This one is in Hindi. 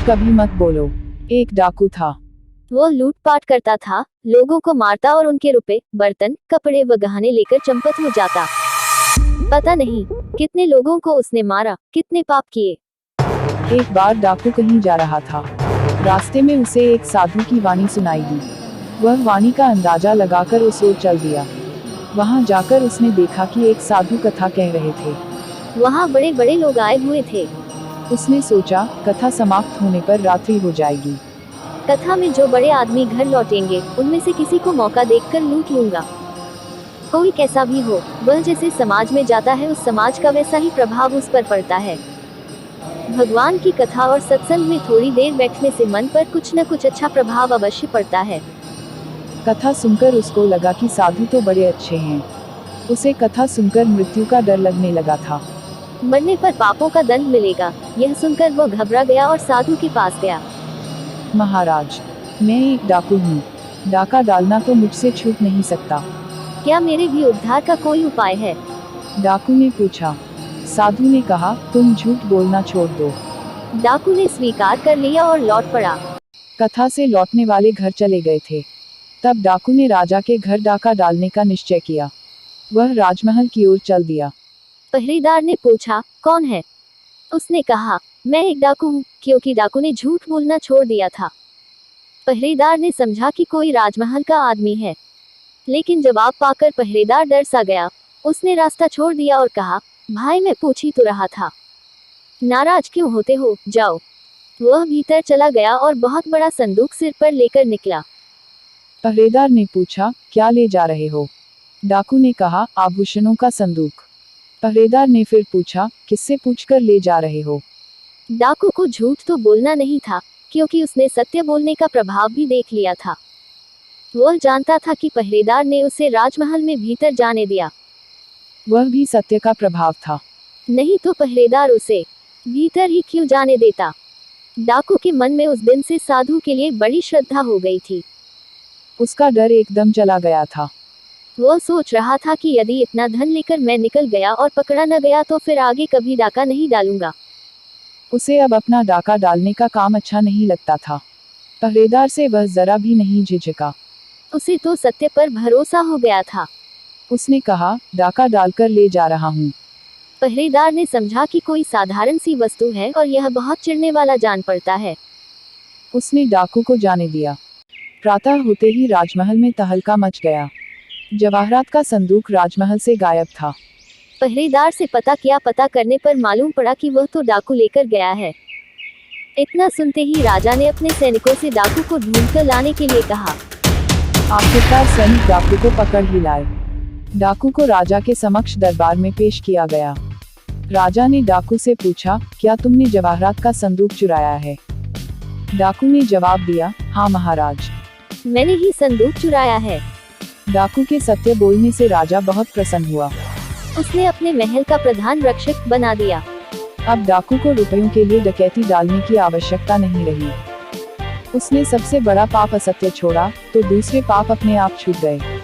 कभी मत बोलो। एक डाकू था। वो लूटपाट करता था, लोगों को मारता और उनके रुपए, बर्तन, कपड़े व गहने लेकर चंपत हो जाता। पता नहीं कितने लोगों को उसने मारा, कितने पाप किए। एक बार डाकू कहीं जा रहा था। रास्ते में उसे एक साधु की वाणी सुनाई दी। वह वाणी का अंदाजा लगाकर उस ओर चल दिया। वहां जाकर उसने देखा कि एक साधु कथा कह रहे थे। वहाँ बड़े बड़े लोग आए हुए थे। उसने सोचा, कथा समाप्त होने पर रात्रि हो जाएगी। कथा में जो बड़े आदमी घर लौटेंगे, उनमें से किसी को मौका देखकर लूट लूंगा। कोई कैसा भी हो, वह जैसे समाज में जाता है उस समाज का वैसा ही प्रभाव उस पर पड़ता है। भगवान की कथा और सत्संग में थोड़ी देर बैठने से मन पर कुछ न कुछ अच्छा प्रभाव अवश्य पड़ता है। कथा सुनकर उसको लगा कि साधु तो बड़े अच्छे हैं। उसे कथा सुनकर मृत्यु का डर लगने लगा था। मरने पर पापों का दंड मिलेगा, यह सुनकर वो घबरा गया और साधु के पास गया। महाराज, मैं एक डाकू हूँ। डाका डालना तो मुझसे छूट नहीं सकता। क्या मेरे भी उद्धार का कोई उपाय है? डाकू ने पूछा। साधु ने कहा, तुम झूठ बोलना छोड़ दो। डाकू ने स्वीकार कर लिया और लौट पड़ा। कथा से लौटने वाले घर चले गए थे। तब डाकू ने राजा के घर डाका डालने का निश्चय किया। वह राजमहल की ओर चल दिया। पहरेदार ने पूछा, कौन है? उसने कहा, मैं एक डाकू हूँ, क्योंकि डाकू ने झूठ बोलना छोड़ दिया था। पहरेदार ने समझा कि कोई राजमहल का आदमी है, लेकिन जवाब पाकर पहरेदार डर सा गया। उसने रास्ता छोड़ दिया और कहा, भाई मैं पूछ ही तो रहा था, नाराज क्यों होते हो, जाओ। वह भीतर चला गया और बहुत बड़ा संदूक सिर पर लेकर निकला। पहरेदार ने पूछा, क्या ले जा रहे हो? डाकू ने कहा, आभूषणों का संदूक। पहरेदार ने फिर पूछा, किससे पूछकर ले जा रहे हो? डाकू को झूठ तो बोलना नहीं था, क्योंकि उसने सत्य बोलने का प्रभाव भी देख लिया था। वह जानता था कि पहरेदार ने उसे राजमहल में भीतर जाने दिया। वह भी सत्य का प्रभाव था। नहीं तो पहरेदार उसे भीतर ही क्यों जाने देता। डाकू के मन में उस दिन से साधु के लिए बड़ी श्रद्धा हो गई थी। उसका डर एकदम चला गया था। वह सोच रहा था कि यदि इतना धन लेकर मैं निकल गया और पकड़ा न गया तो फिर आगे कभी डाका नहीं डालूंगा। उसे अब अपना डाका डालने का काम अच्छा नहीं लगता था। पहरेदार से वह जरा भी नहीं झिझका। उसे तो सत्य पर भरोसा हो गया था। उसने कहा, डाका डालकर ले जा रहा हूँ। पहरेदार ने समझा कि कोई साधारण सी वस्तु है और यह बहुत चिढ़ने वाला जान पड़ता है। उसने डाकू को जाने दिया। प्रातः होते ही राजमहल में तहलका मच गया। जवाहरात का संदूक राजमहल से गायब था। पहरेदार से पता करने पर मालूम पड़ा कि वह तो डाकू लेकर गया है। इतना सुनते ही राजा ने अपने सैनिकों से डाकू को ढूंढकर लाने के लिए कहा। आखिरकार सैनिक डाकू को पकड़ ही लाए। डाकू को राजा के समक्ष दरबार में पेश किया गया। राजा ने डाकू से पूछा, क्या तुमने जवाहरात का संदूक चुराया है? डाकू ने जवाब दिया, हाँ महाराज, मैंने ही संदूक चुराया है। डाकू के सत्य बोलने से राजा बहुत प्रसन्न हुआ। उसने अपने महल का प्रधान रक्षक बना दिया। अब डाकू को रुपयों के लिए डकैती डालने की आवश्यकता नहीं रही। उसने सबसे बड़ा पाप असत्य छोड़ा, तो दूसरे पाप अपने आप छूट गए।